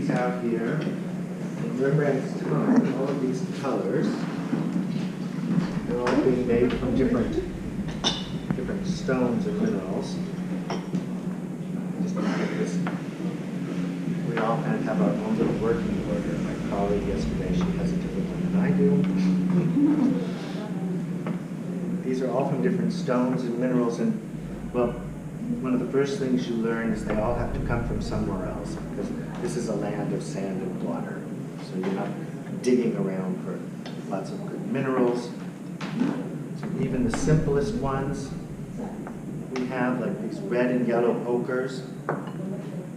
Out here in Rembrandt's time, all of these colors, they're all being made from different stones and minerals. Just like this, we all kind of have our own little working order. My colleague yesterday, she has a different one than I do. These are all from different stones and minerals, and well, one of the first things you learn is they all have to come from somewhere else, because this is a land of sand and water. So you're not digging around for lots of good minerals. So even the simplest ones we have, like these red and yellow ochres,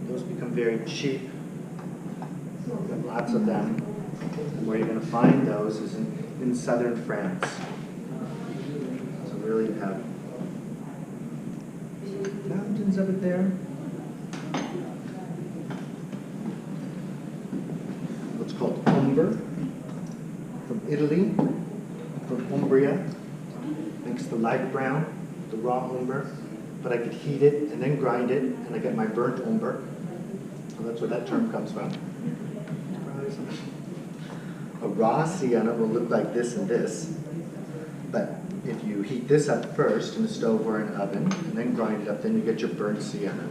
those become very cheap. We have lots of them. And where you're going to find those is in southern France. So really you have mountains of it there. What's called umber, from Italy, from Umbria. Makes the light brown, the raw umber, but I could heat it and then grind it, and I get my burnt umber. So that's where that term comes from. A raw sienna will look like this and this, but if you heat this up first in a stove or an oven, and then grind it up, then you get your burnt sienna.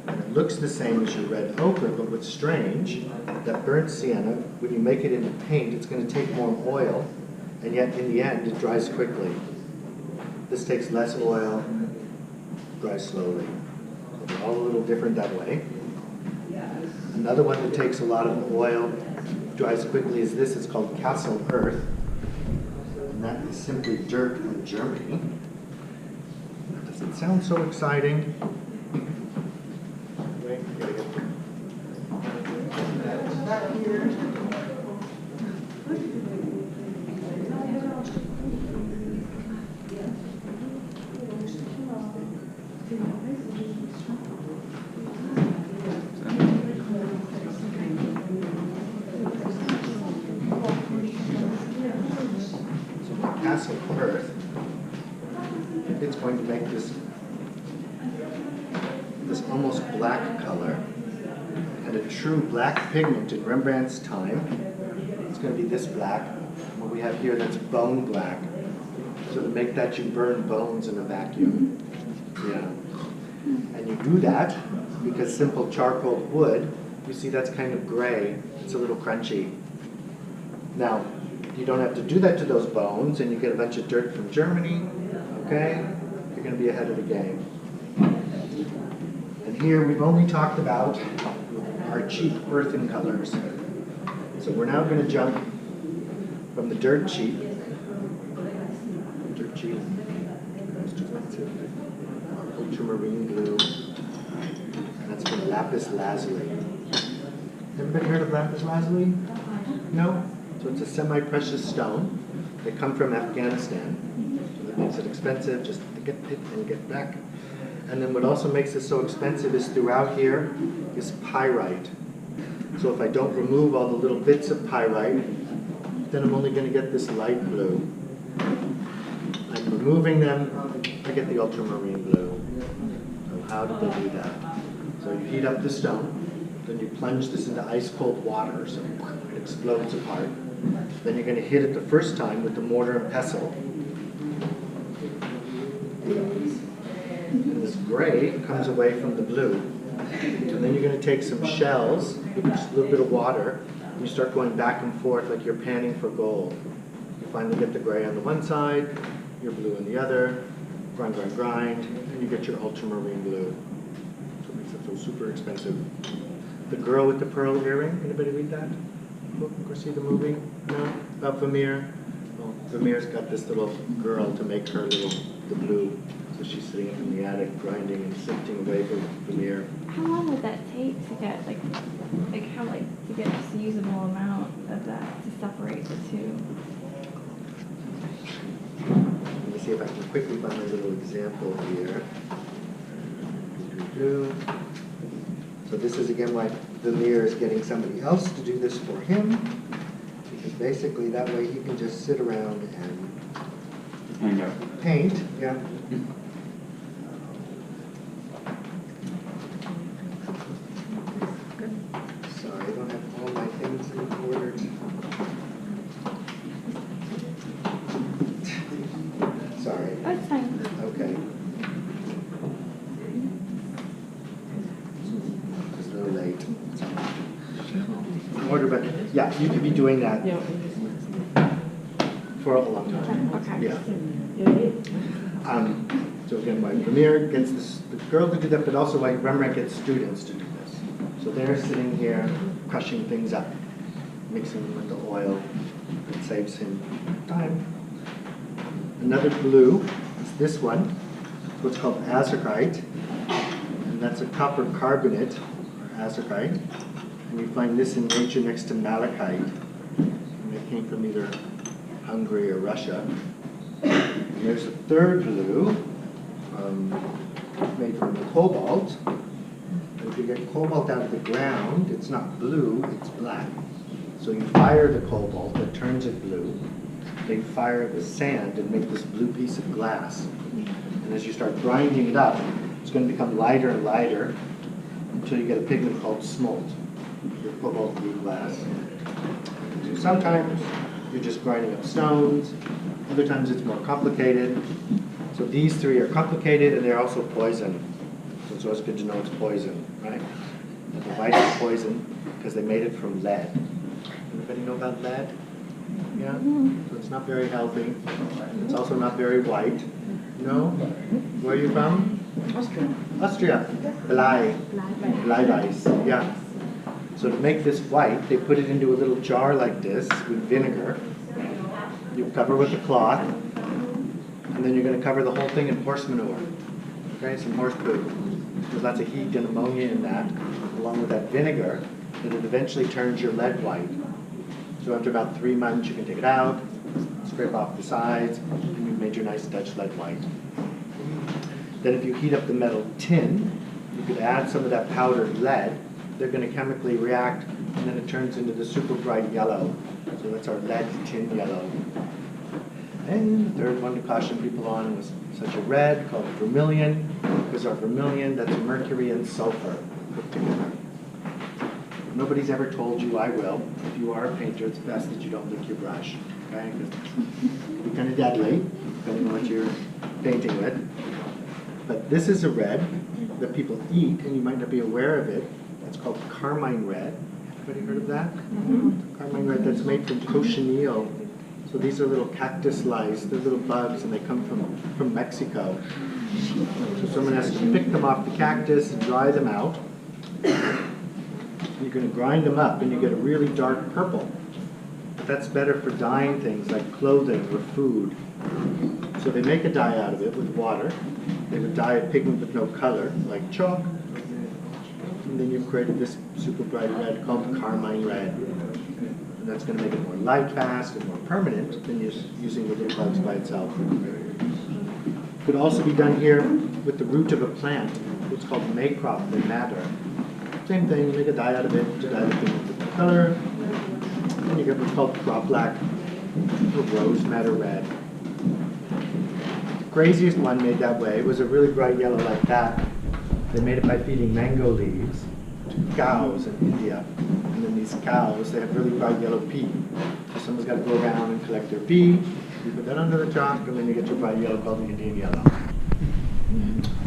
And it looks the same as your red ochre, but what's strange, that burnt sienna, when you make it into paint, it's going to take more oil, and yet in the end, it dries quickly. This takes less oil, dries slowly. So they're all a little different that way. Another one that takes a lot of oil, dries quickly, is this. It's called Castle Earth. And that is simply dirt from Germany. Does it sound so exciting? Wait, I gotta get there. Castle Earth it's going to make this almost black color. And a true black pigment in Rembrandt's time, it's going to be this black. What we have here, that's bone black. So to make that, you burn bones in a vacuum. Yeah. And you do that because simple charcoal wood, you see that's kind of gray. It's a little crunchy. Now, you don't have to do that to those bones, and you get a bunch of dirt from Germany, okay? You're going to be ahead of the game. And here we've only talked about our cheap earthen colors. So we're now going to jump from the dirt cheap, ultramarine blue, and that's from lapis lazuli. Everybody heard of lapis lazuli? No? So it's a semi-precious stone. They come from Afghanistan. So that makes it expensive just to get it and get back. And then what also makes it so expensive is throughout here is pyrite. So if I don't remove all the little bits of pyrite, then I'm only going to get this light blue. I'm removing them, I get the ultramarine blue. So how did they do that? So you heat up the stone, then you plunge this into ice cold water, so it explodes apart. Then you're going to hit it the first time with the mortar and pestle. And this gray comes away from the blue. And then you're going to take some shells with just a little bit of water, and you start going back and forth like you're panning for gold. You finally get the gray on the one side, your blue on the other, grind, grind, grind, and you get your ultramarine blue. So it makes it so super expensive. The Girl with the Pearl Earring, anybody read that book or see the movie? No? About Vermeer? Well, Vermeer's got this little girl to make her the blue. So she's sitting up in the attic grinding and sifting away from Vermeer. How long would that take to get to get just a usable amount of that to separate the two? Let me see if I can quickly find a little example here. So this is again why Vermeer is getting somebody else to do this for him, because basically that way he can just sit around and paint. Yeah. Sorry, I don't have all my things in order. Sorry. Oh, it's fine. Okay. Just a little late. Order, but yeah, you could be doing that for a long time. Okay. Yeah. So again, why Vermeer gets the girl to do that, but also why Rembrandt gets students to do this. So they're sitting here crushing things up, mixing them with the oil. It saves him time. Another blue is this one, what's called azurite, and that's a copper carbonate, or azurite. And you find this in nature next to malachite. And it came from either Hungary or Russia. And there's a third blue, made from cobalt. And if you get cobalt out of the ground, it's not blue, it's black. So you fire the cobalt, that turns it blue. Then you fire the sand and make this blue piece of glass. And as you start grinding it up, it's going to become lighter and lighter until you get a pigment called smalt, your cobalt blue glass. So sometimes you're just grinding up stones, other times it's more complicated. So these three are complicated and they're also poison. So it's always good to know it's poison, right? And the white is poison because they made it from lead. Anybody know about lead? Yeah? So it's not very healthy. It's also not very white. No? Where are you from? Austria. Austria. Bleiweiß. Yeah. So to make this white, they put it into a little jar like this with vinegar. You cover with a cloth, and then you're going to cover the whole thing in horse manure. Okay, some horse poo. There's lots of heat and ammonia in that, along with that vinegar, and it eventually turns your lead white. So after about 3 months, you can take it out, scrape off the sides, and you've made your nice Dutch lead white. Then if you heat up the metal tin, you could add some of that powdered lead. They're going to chemically react, and then it turns into the super bright yellow. So that's our lead tin yellow. And the third one to caution people on was such a red called vermilion, because our vermilion, that's mercury and sulfur put together. Nobody's ever told you, I will. If you are a painter, it's best that you don't lick your brush, okay? Because it can be kind of deadly, depending on what you're painting with. But this is a red that people eat, and you might not be aware of it. It's called carmine red. Everybody heard of that? Mm-hmm. Carmine red, that's made from cochineal. So these are little cactus lice. They're little bugs, and they come from Mexico. So someone has to pick them off the cactus and dry them out. You're going to grind them up, and you get a really dark purple. But that's better for dyeing things like clothing or food. So they make a dye out of it with water. They would dye a pigment with no color, like chalk. And then you've created this super bright red called carmine red. And that's going to make it more light fast and more permanent than using the little bugs by itself. It could also be done here with the root of a plant. It's called maycrop and madder. Same thing, you make a dye out of it to dye the pigment with no color. And you get what's called crop black or rose madder red. The craziest one made that way was a really bright yellow like that. They made it by feeding mango leaves to cows in India. And then these cows, they have really bright yellow pee. So someone's got to go around and collect their pee. You put that under the chalk, and then you get your bright yellow called the Indian yellow.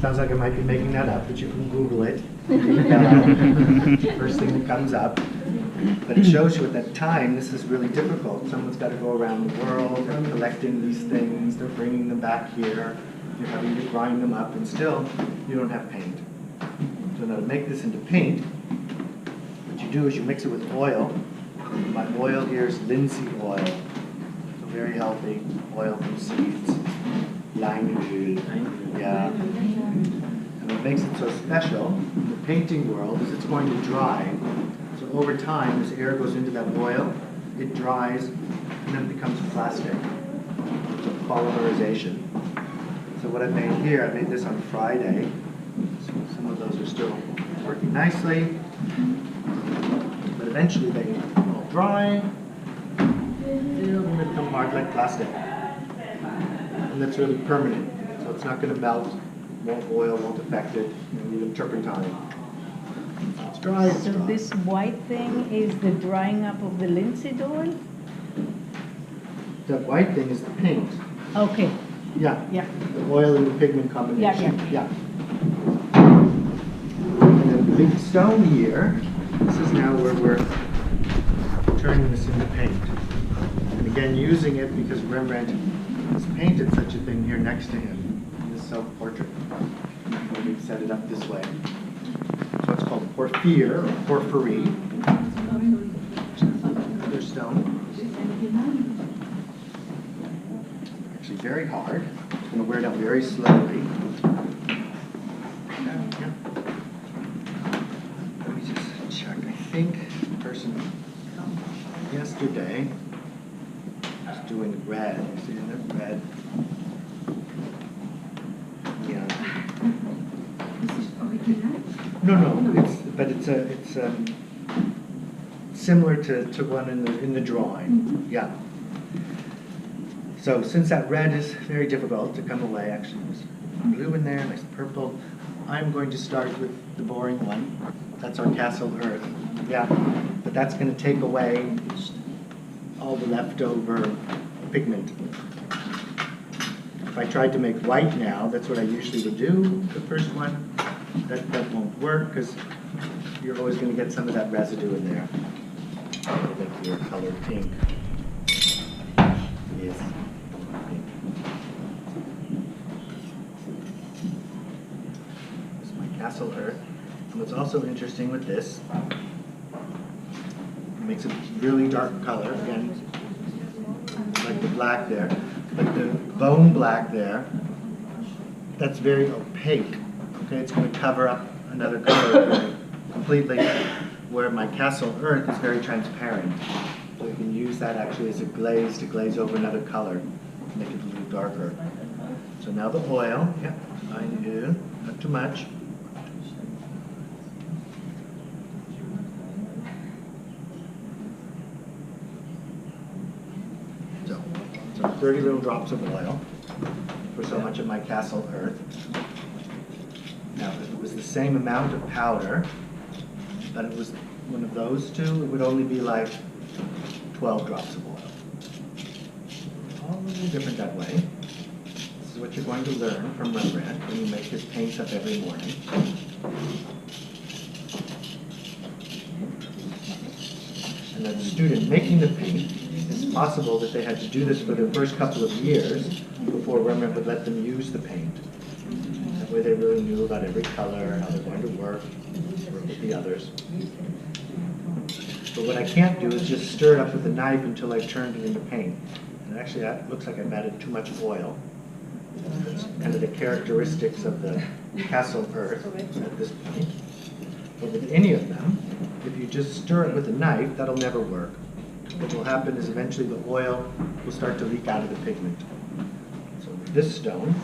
Sounds like I might be making that up, but you can Google it. First thing that comes up. But it shows you at that time, this is really difficult. Someone's got to go around the world, they're collecting these things, they're bringing them back here, you're having to grind them up, and still, you don't have paint. So now to make this into paint, what you do is you mix it with oil. My oil here is linseed oil. So very healthy oil from seeds. Leinöl. Yeah. And what makes it so special in the painting world is it's going to dry. So over time, as air goes into that oil, it dries, and then it becomes plastic. So polymerization. So what I made here, I made this on Friday. So some of those are still working nicely. But eventually they all dry. They'll become hard like plastic. And that's really permanent. So it's not going to melt. Oil won't affect it. You need a turpentine. It's dry. So this white thing is the drying up of the linseed oil? That white thing is the paint. Okay. Yeah. Yeah. The oil and the pigment combination. Yeah. And then the big stone here, this is now where we're turning this into paint. And again, using it because Rembrandt has painted such a thing here next to him in this self-portrait. We've set it up this way. So it's called porphyr or porphyry. Another stone. Actually very hard. It's going to wear down very slowly. Let me just check. I think the person yesterday was doing red. You see that red? Yeah. No. It's similar to one in the drawing. Yeah. So since that red is very difficult to come away, actually there's blue in there, nice purple. I'm going to start with the boring one. That's our castle earth. Yeah. But that's going to take away all the leftover pigment. If I tried to make white now, that's what I usually would do, the first one. That won't work because you're always going to get some of that residue in there. It'll make your color pink. Yes. This is my castle earth. And what's also interesting with this, it makes a really dark color, again, like the black there. But the bone black there, that's very opaque. Okay, it's going to cover up another color completely, where my castle earth is very transparent. So you can use that actually as a glaze to glaze over another color, make it a little darker. So now the oil, yeah, I do, not too much. So 30 little drops of oil for so much of my castle earth. Now, if it was the same amount of powder, but it was one of those two, it would only be like 12 drops of oil. All a little different that way. This is what you're going to learn from Rembrandt when you make his paints up every morning. And as a student making the paint, it's possible that they had to do this for their first couple of years before Rembrandt would let them use the paint. That way they really knew about every color, how they're going to work with the others. But what I can't do is just stir it up with a knife until I've turned it into paint. And actually that looks like I've added too much oil. That's kind of the characteristics of the castle earth at this point. But with any of them, if you just stir it with a knife, that'll never work. What will happen is eventually the oil will start to leak out of the pigment. So with this stone,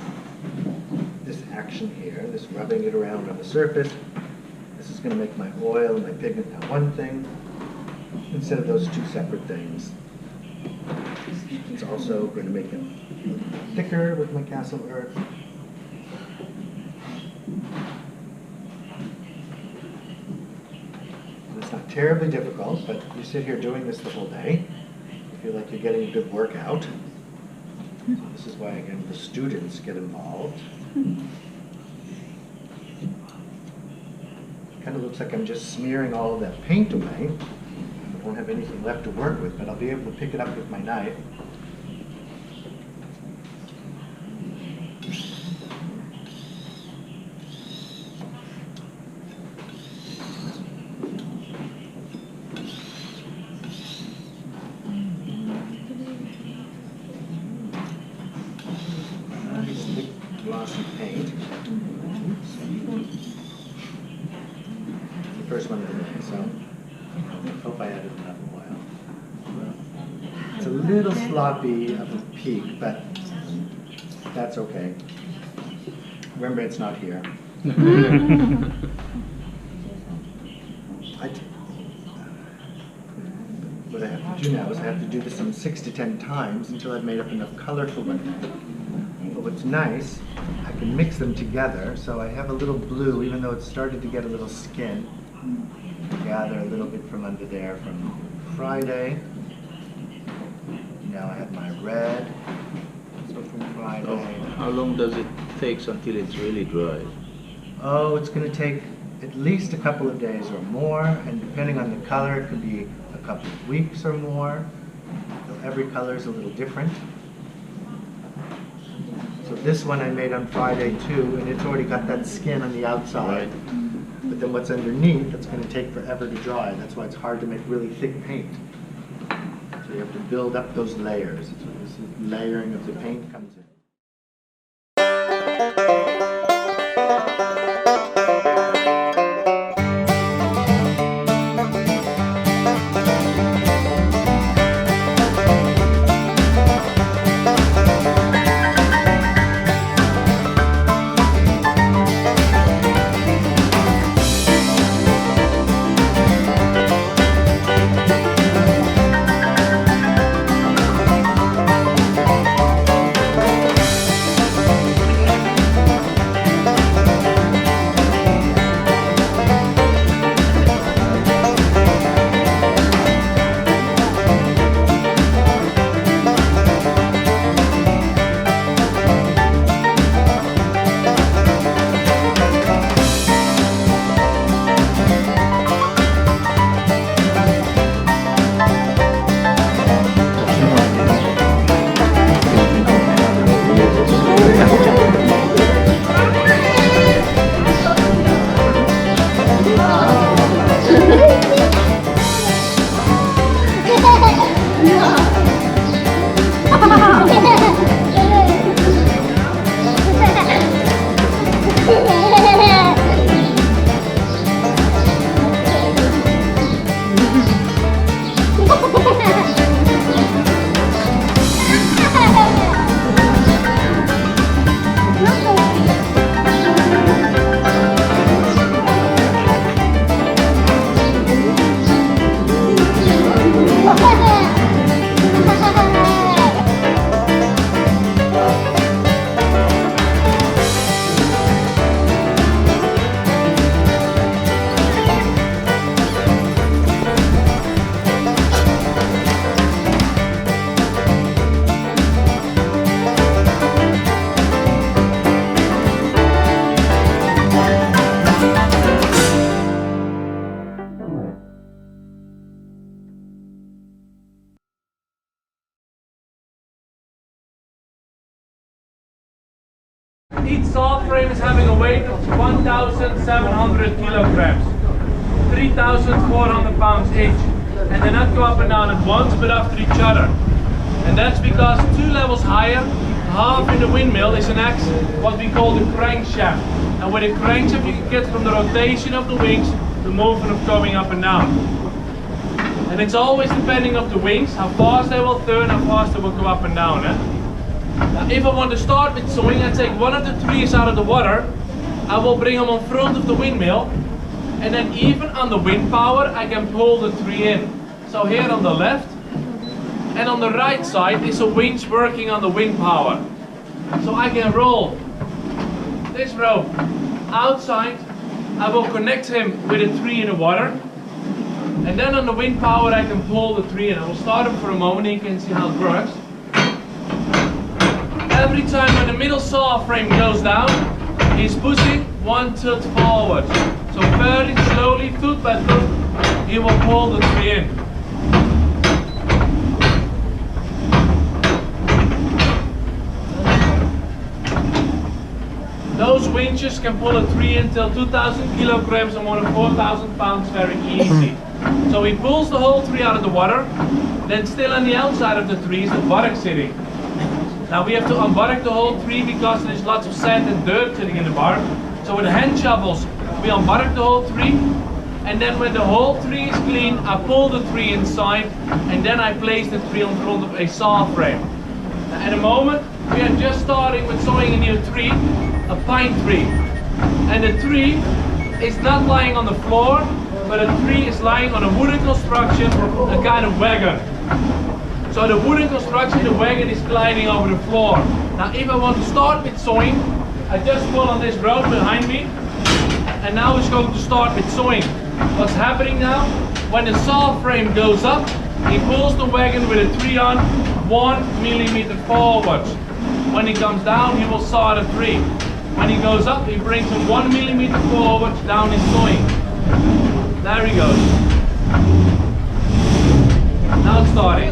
this action here, this rubbing it around on the surface, this is going to make my oil and my pigment now one thing, instead of those two separate things. It's also going to make it thicker with my castle earth. It's not terribly difficult, but you sit here doing this the whole day. You feel like you're getting a good workout. So this is why, again, the students get involved. Kind of looks like I'm just smearing all of that paint away. I won't have anything left to work with, but I'll be able to pick it up with my knife. Nice thick glossy paint. The first one of the day, so I hope I added enough oil. It's a little sloppy at the peak, but that's okay. Remembrandt's not here. What I have to do now is I have to do this some 6 to 10 times until I've made up enough color for one day. But what's nice, I can mix them together, so I have a little blue, even though it's started to get a little skin. Gather a little bit from under there from Friday. Now I have my red, so from Friday. How long does it take until it's really dry? Oh, it's going to take at least a couple of days or more, and depending on the color, it could be a couple of weeks or more. So every color is a little different. So this one I made on Friday too, and it's already got that skin on the outside. But then what's underneath, that's going to take forever to dry. That's why it's hard to make really thick paint. So you have to build up those layers. That's where this layering of the paint comes in. Each saw frame is having a weight of 1,700 kilograms, 3,400 pounds each. And they not go up and down at once, but after each other. And that's because 2 levels higher, half in the windmill is an axle, what we call the crankshaft. And with a crankshaft you can get from the rotation of the wings, the movement of going up and down. And it's always depending on the wings, how fast they will turn, how fast they will go up and down. Now if I want to start with sewing, I take one of the trees out of the water, I will bring them on front of the windmill, and then even on the wind power I can pull the tree in. So here on the left and on the right side is a winch working on the wind power. So I can roll this rope outside, I will connect him with a tree in the water, and then on the wind power I can pull the tree in. I will start him for a moment and you can see how it works. Every time when the middle saw frame goes down, he's pushing 1 tilt forward. So very slowly, foot by foot, he will pull the tree in. Those winches can pull a tree in till 2,000 kilograms and more than 4,000 pounds very easy. So he pulls the whole tree out of the water, then still on the outside of the tree is the bark sitting. Now we have to unbark the whole tree because there's lots of sand and dirt sitting in the bark. So with the hand shovels, we unbark the whole tree, and then when the whole tree is clean, I pull the tree inside, and then I place the tree on front of a saw frame. Now, at the moment, we are just starting with sewing a new tree, a pine tree. And the tree is not lying on the floor, but the tree is lying on a wooden construction, a kind of wagon. So the wooden construction, the wagon is gliding over the floor. Now if I want to start with sewing, I just pull on this rope behind me, and now it's going to start with sewing. What's happening now? When the saw frame goes up, he pulls the wagon with a tree on 1 millimeter forward. When he comes down, he will saw the tree. When he goes up, he brings him 1 millimeter forward down his sewing. There he goes. Now it's starting.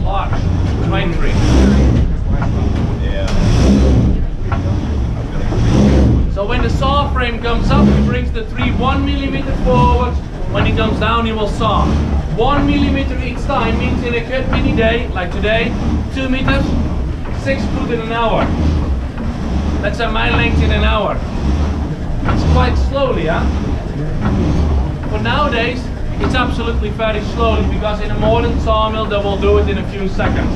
Large, pine tree. So when the saw frame comes up, he brings the tree 1 millimeter forward. When he comes down, he will saw. 1 millimeter each time means in a cut mini day, like today, 2 meters, 6 foot in an hour. That's a mile length in an hour. It's quite slowly, huh? But nowadays, it's absolutely very slowly, because in a modern sawmill, they will do it in a few seconds.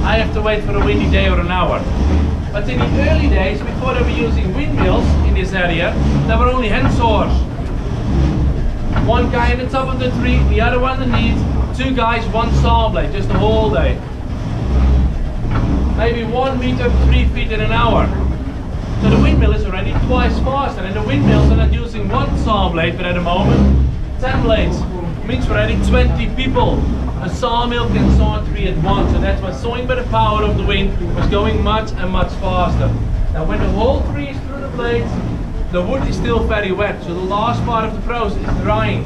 I have to wait for a windy day or an hour. But in the early days, before they were using windmills in this area, there were only hand saws. One guy on the top of the tree, the other one underneath, 2 guys, 1 saw blade, just the whole day. Maybe 1 meter, 3 feet in an hour. So the windmill is already twice faster, and the windmills are not using 1 saw blade, but at the moment, 10 blades. Means already 20 people. A sawmill can saw a tree at once, so that's why sawing by the power of the wind was going much and much faster. Now when the whole tree is through the blades, the wood is still very wet, so the last part of the process is drying.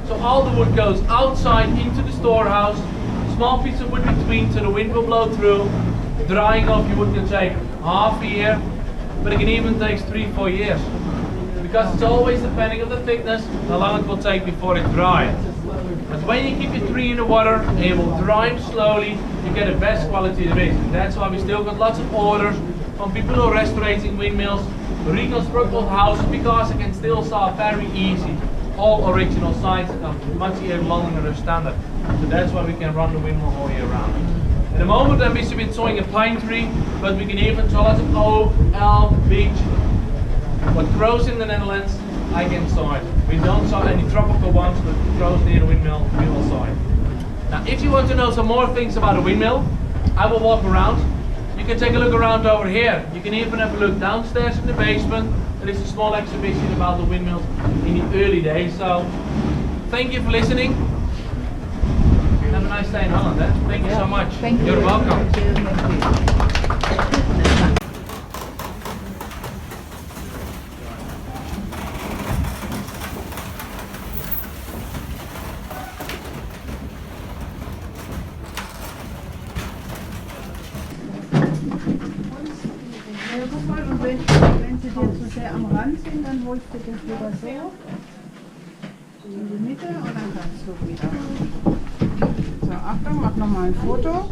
So all the wood goes outside into the storehouse, small piece of wood between so the wind will blow through. Drying off your wood can take half a year, but it can even take 3-4 years. Because it's always depending on the thickness, how long it will take before it dries. But when you keep your tree in the water and it will dry slowly, you get the best quality there is. And that's why we still got lots of orders from people who are restoring windmills, reconstruct old houses, because it can still saw very easy. All original sites are much here longer than standard. So that's why we can run the windmill all year round. At the moment I'm busy with sawing a pine tree, but we can even saw lots of oak, elm, beech. What grows in the Netherlands, I can saw it. We don't saw any tropical ones, but grows near the windmill, we will saw it. Now if you want to know some more things about a windmill, I will walk around. You can take a look around over here. You can even have a look downstairs in the basement. There is a small exhibition about the windmills in the early days. So thank you for listening. Have a nice day in Holland. Thank you so much. Thank you. You're welcome. wenn sie dir zu sehr am Rand sind, dann holst du das wieder so in die Mitte und dann kannst du wieder. So, Achtung, mach nochmal ein Foto.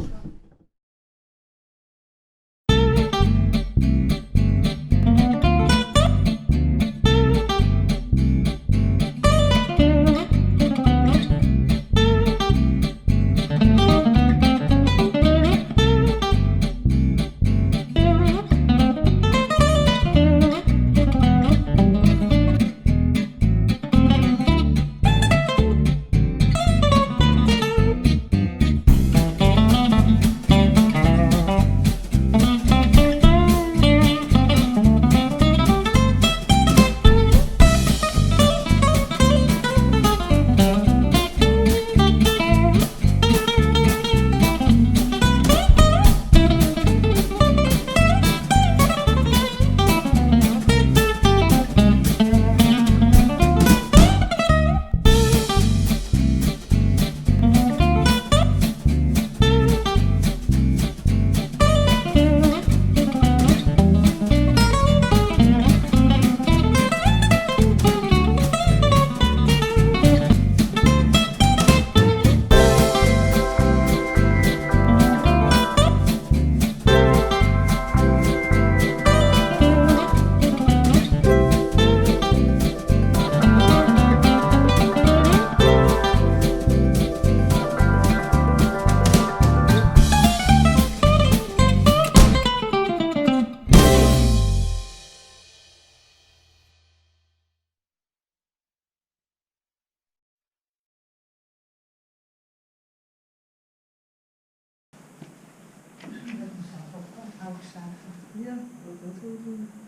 Ja, dat is wel goed.